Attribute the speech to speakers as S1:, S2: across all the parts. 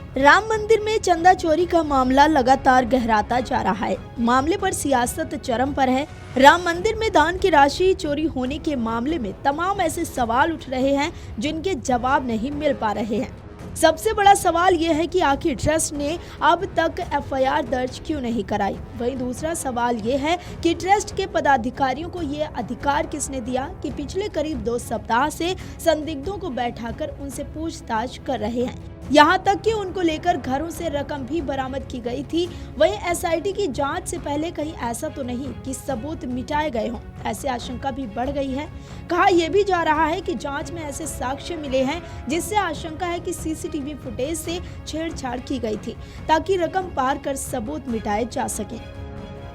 S1: राम मंदिर में चंदा चोरी का मामला लगातार गहराता जा रहा है। मामले पर सियासत चरम पर है। राम मंदिर में दान की राशि चोरी होने के मामले में तमाम ऐसे सवाल उठ रहे हैं जिनके जवाब नहीं मिल पा रहे हैं। सबसे बड़ा सवाल यह है कि आखिर ट्रस्ट ने अब तक एफआईआर दर्ज क्यों नहीं कराई। वहीं दूसरा सवाल यह है कि ट्रस्ट के पदाधिकारियों को यह अधिकार किसने दिया कि पिछले करीब 2 सप्ताह से संदिग्धों को बैठाकर उनसे पूछताछ कर रहे हैं। यहाँ तक कि उनको लेकर घरों से रकम भी बरामद की गई थी। वहीं एसआईटी की जांच से पहले कहीं ऐसा तो नहीं कि सबूत मिटाए गए हों, ऐसी आशंका भी बढ़ गई है। कहा यह भी जा रहा है कि जांच में ऐसे साक्ष्य मिले हैं जिससे आशंका है कि सीसीटीवी फुटेज से छेड़छाड़ की गई थी ताकि रकम पार कर सबूत मिटाए जा सके।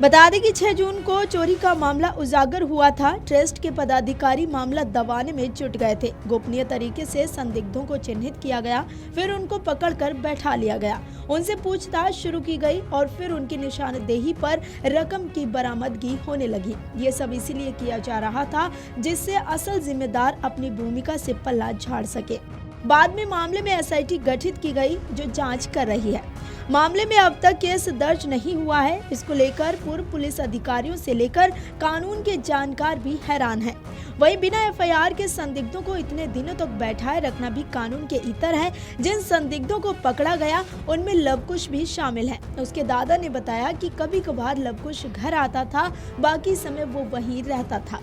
S1: बता दें कि 6 जून को चोरी का मामला उजागर हुआ था। ट्रस्ट के पदाधिकारी मामला दबाने में जुट गए थे। गोपनीय तरीके से संदिग्धों को चिन्हित किया गया, फिर उनको पकड़कर बैठा लिया गया, उनसे पूछताछ शुरू की गई और फिर उनकी निशानदेही पर रकम की बरामदगी होने लगी। ये सब इसीलिए किया जा रहा था जिससे असल जिम्मेदार अपनी भूमिका से पल्ला झाड़ सके। बाद में मामले में एसआईटी गठित की गई जो जांच कर रही है। मामले में अब तक केस दर्ज नहीं हुआ है। इसको लेकर पूर्व पुलिस अधिकारियों से लेकर कानून के जानकार भी हैरान हैं। वहीं बिना एफआईआर के संदिग्धों को इतने दिनों तक बैठाए रखना भी कानून के इतर है। जिन संदिग्धों को पकड़ा गया उनमें लवकुश भी शामिल है। उसके दादा ने बताया कि कभी कभार लवकुश घर आता था, बाकी समय वो वहीं रहता था।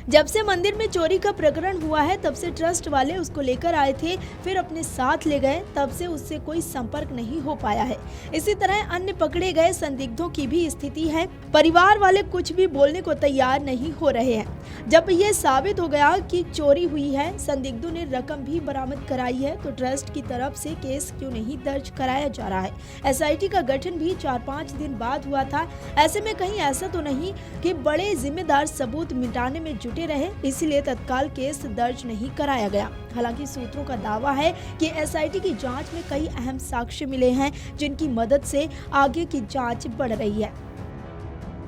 S1: जब से मंदिर में चोरी का प्रकरण हुआ है तब से ट्रस्ट वाले उसको लेकर आए थे, फिर अपने साथ ले गए। तब से उससे कोई संपर्क नहीं हो पाया है। इसी तरह अन्य पकड़े गए संदिग्धों की भी स्थिति है। परिवार वाले कुछ भी बोलने को तैयार नहीं हो रहे हैं। जब ये साबित हो गया कि चोरी हुई है, संदिग्धों ने रकम भी बरामद कराई है, तो ट्रस्ट की तरफ से केस क्यों नहीं दर्ज कराया जा रहा है। एसआईटी का गठन भी 4-5 दिन बाद हुआ था। ऐसे में कहीं ऐसा तो नहीं कि बड़े जिम्मेदार सबूत मिटाने में जुटे रहे, इसलिए तत्काल केस दर्ज नहीं कराया गया। हालांकि सूत्रों का दावा है कि एसआईटी की जांच में कई अहम साक्ष्य मिले हैं जिनकी मदद से आगे की जांच बढ़ रही है।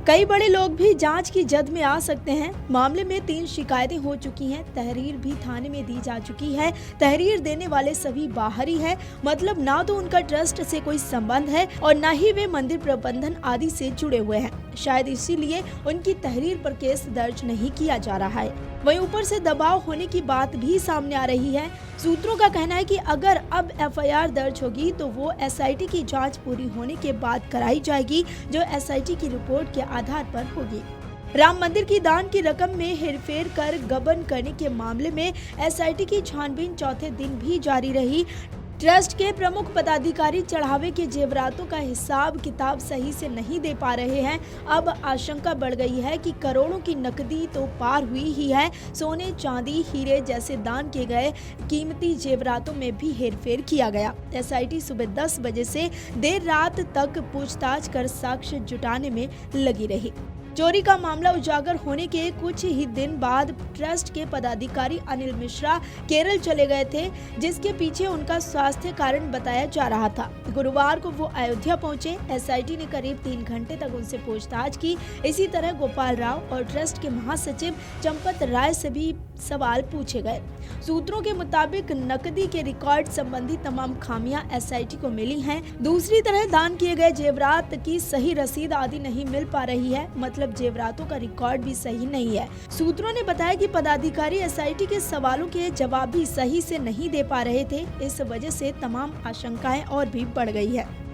S1: कई बड़े लोग भी जांच की जद में आ सकते हैं। मामले में 3 शिकायतें हो चुकी हैं। तहरीर भी थाने में दी जा चुकी है। तहरीर देने वाले सभी बाहरी हैं, मतलब ना तो उनका ट्रस्ट से कोई संबंध है और ना ही वे मंदिर प्रबंधन आदि से जुड़े हुए हैं। शायद इसीलिए उनकी तहरीर पर केस दर्ज नहीं किया जा रहा है। वहीं ऊपर से दबाव होने की बात भी सामने आ रही है। सूत्रों का कहना है कि अगर अब एफआईआर दर्ज होगी तो वो एसआईटी की जांच पूरी होने के बाद कराई जाएगी, जो एसआईटी की रिपोर्ट के आधार पर होगी। राम मंदिर की दान की रकम में हेरफेर कर गबन करने के मामले में एसआईटी की छानबीन चौथे दिन भी जारी रही। ट्रस्ट के प्रमुख पदाधिकारी चढ़ावे के जेवरातों का हिसाब किताब सही से नहीं दे पा रहे हैं। अब आशंका बढ़ गई है कि करोड़ों की नकदी तो पार हुई ही है, सोने, चांदी, हीरे जैसे दान किए गए कीमती जेवरातों में भी हेरफेर किया गया। एसआईटी सुबह 10 बजे से देर रात तक पूछताछ कर साक्ष्य जुटाने में लगी रही। चोरी का मामला उजागर होने के कुछ ही दिन बाद ट्रस्ट के पदाधिकारी अनिल मिश्रा केरल चले गए थे, जिसके पीछे उनका स्वास्थ्य कारण बताया जा रहा था। गुरुवार को वो अयोध्या पहुंचे। एसआईटी ने करीब 3 घंटे तक उनसे पूछताछ की। इसी तरह गोपाल राव और ट्रस्ट के महासचिव चंपत राय से भी सवाल पूछे गए। सूत्रों के मुताबिक नकदी के रिकॉर्ड संबंधी तमाम खामियां एसआईटी को मिली हैं। दूसरी तरह दान किए गए जेवरात की सही रसीद आदि नहीं मिल पा रही है, मतलब जेवरातों का रिकॉर्ड भी सही नहीं है। सूत्रों ने बताया कि पदाधिकारी एसआईटी के सवालों के जवाब भी सही से नहीं दे पा रहे थे। इस वजह से तमाम आशंकाएं और भी बढ़ गई है।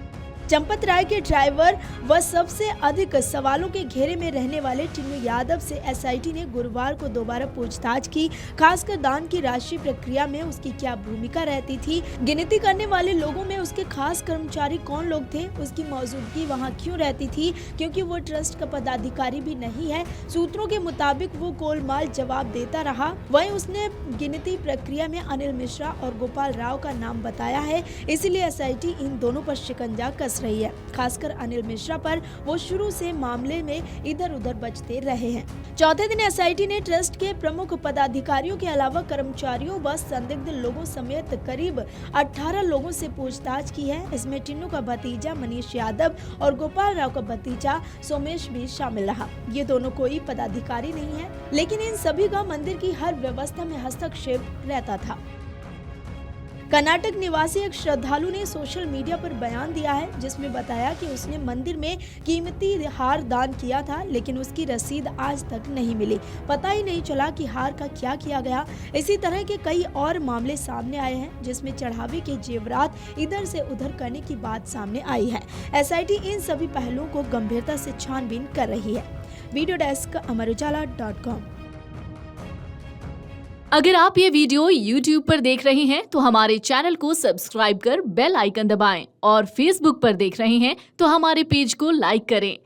S1: चंपत राय के ड्राइवर व सबसे अधिक सवालों के घेरे में रहने वाले टिन्नू यादव से एसआईटी ने गुरुवार को दोबारा पूछताछ की। खासकर दान की राशि प्रक्रिया में उसकी क्या भूमिका रहती थी, गिनती करने वाले लोगों में उसके खास कर्मचारी कौन लोग थे, उसकी मौजूदगी वहां क्यों रहती थी, क्योंकि वो ट्रस्ट का पदाधिकारी भी नहीं है। सूत्रों के मुताबिक वो गोलमाल जवाब देता रहा। वहीं उसने गिनती प्रक्रिया में अनिल मिश्रा और गोपाल राव का नाम बताया है, इसीलिए एसआईटी इन दोनों पर शिकंजा कस रही है। खासकर अनिल मिश्रा पर वो शुरू से मामले में इधर उधर बचते रहे हैं। चौथे दिन एसआईटी ने ट्रस्ट के प्रमुख पदाधिकारियों के अलावा कर्मचारियों व संदिग्ध लोगों समेत करीब 18 लोगों से पूछताछ की है। इसमें टिन्नू का भतीजा मनीष यादव और गोपाल राव का भतीजा सोमेश भी शामिल रहा। ये दोनों कोई पदाधिकारी नहीं है, लेकिन इन सभी का मंदिर की हर व्यवस्था में हस्तक्षेप रहता था। कर्नाटक निवासी एक श्रद्धालु ने सोशल मीडिया पर बयान दिया है, जिसमें बताया कि उसने मंदिर में कीमती हार दान किया था, लेकिन उसकी रसीद आज तक नहीं मिली। पता ही नहीं चला कि हार का क्या किया गया। इसी तरह के कई और मामले सामने आए हैं, जिसमें चढ़ावे के जेवरात इधर से उधर करने की बात सामने आई है। एसआईटी इन सभी पहलुओं को गंभीरता से छानबीन कर रही है। Video desk amarujala.com।
S2: अगर आप ये वीडियो YouTube पर देख रहे हैं तो हमारे चैनल को सब्सक्राइब कर बेल आइकन दबाएं और Facebook पर देख रहे हैं तो हमारे पेज को लाइक करें।